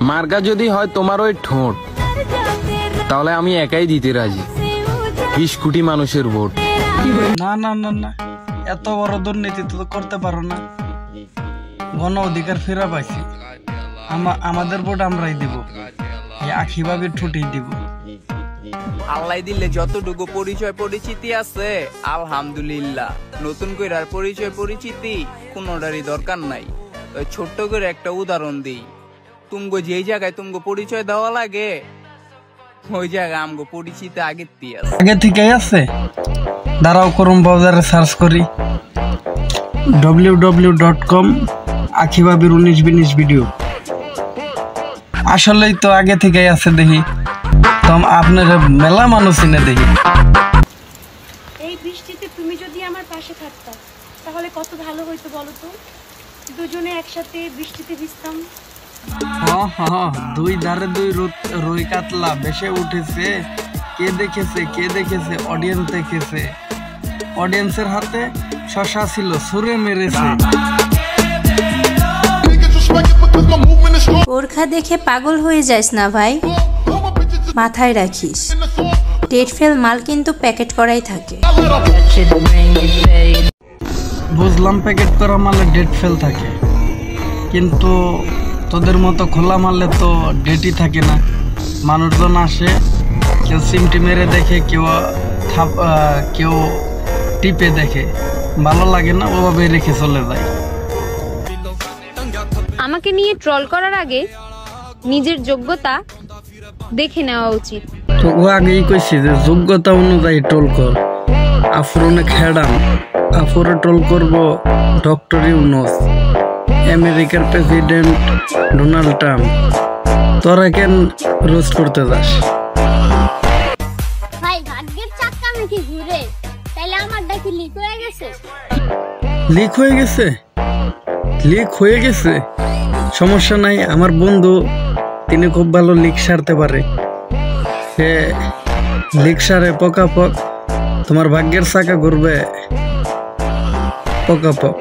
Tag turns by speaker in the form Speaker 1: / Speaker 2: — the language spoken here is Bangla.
Speaker 1: মার্কা যদি হয় তোমার ওই ঠোঁট, তাহলে আমি একাই দিতে রাজি 20 কোটি মানুষের ভোট।
Speaker 2: না না না না, এত বড় দুর্নীতি তো করতে পারো না। গণ অধিকার ফেরা পাইছি, আমাদের ভোট আমরাই দিব, আখি ভাবির ঠোঁটেই দিব।
Speaker 3: আল্লাহ দিলে যতটুকু পরিচয় পরিচিতি আছে আলহামদুলিল্লাহ, নতুন করে আর পরিচয় পরিচিতি কোনোটারই দরকার নাই। ছোট্ট করে একটা উদাহরণ দিই, তুমগো যেই জায়গায় তুমগো পরিচয় দেওয়া লাগে ওই জায়গায় আমগো পরিচিতি আগে
Speaker 2: থেকেই আছে। দাঁড়াও করম বাজারে সার্চ করি www.com আখিভাবির 19-20 ভিডিও। আসলেই তো আগে থেকেই আছে দেখি, তো আপনার মেলা মানুষ এনে দেখি।
Speaker 4: এই বৃষ্টিতে তুমি যদি আমার পাশে থাকতা তাহলে কত ভালো হইতো বলো তো, দুজনে একসাথে বৃষ্টিতে ভিজতাম।
Speaker 2: দুই ধারে দুই রুই কাতলা ভেসে উঠেছে, কে দেখেছে অডিয়েন্স দেখেছে, অডিয়েন্সের হাতে শশা ছিল, ছুঁড়ে মেরেছে।
Speaker 5: বোরখা দেখে পাগল হয়ে যাস না ভাই, মাথায় রাখিস ডেট ফেল মাল কিন্তু প্যাকেট করাই থাকে।
Speaker 2: বুঝলাম প্যাকেট করা মালে ডেট ফেল থাকে, কিন্তু তোদের মতো খোলা মারলে তো ডেটই থাকে না। মানুষজন আসে, কেউ সিমটি মেরে দেখে, কেউ টিপে দেখে, ভালো লাগে না, ওভাবে রেখে চলে যায়।
Speaker 6: আমাকে নিয়ে ট্রল করার আগে নিজের যোগ্যতা দেখে নেওয়া উচিত।
Speaker 2: তো ও আগেই কইছি যে যোগ্যতা অনুযায়ী ট্রল কর। আফরনে খেড়াম, আফরে ট্রল করব ডক্টর ইউনুস, আমেরিকার প্রেসিডেন্ট ডোনাল্ড ট্রাম্প, তোরা কেন রোস্ট করতে যাস?
Speaker 7: ভাই ভাগ্যের চাকা নাকি ঘুরে, তাইলে আমারটা কি লিক হয়ে গেছে?
Speaker 2: লিক হয়ে গেছে সমস্যা নাই, আমার বন্ধু তিনি খুব ভালো লিক সারতে পারে, সে লিক সারে পকাপক, তোমার ভাগ্যের চাকা ঘুরবে পকাপক।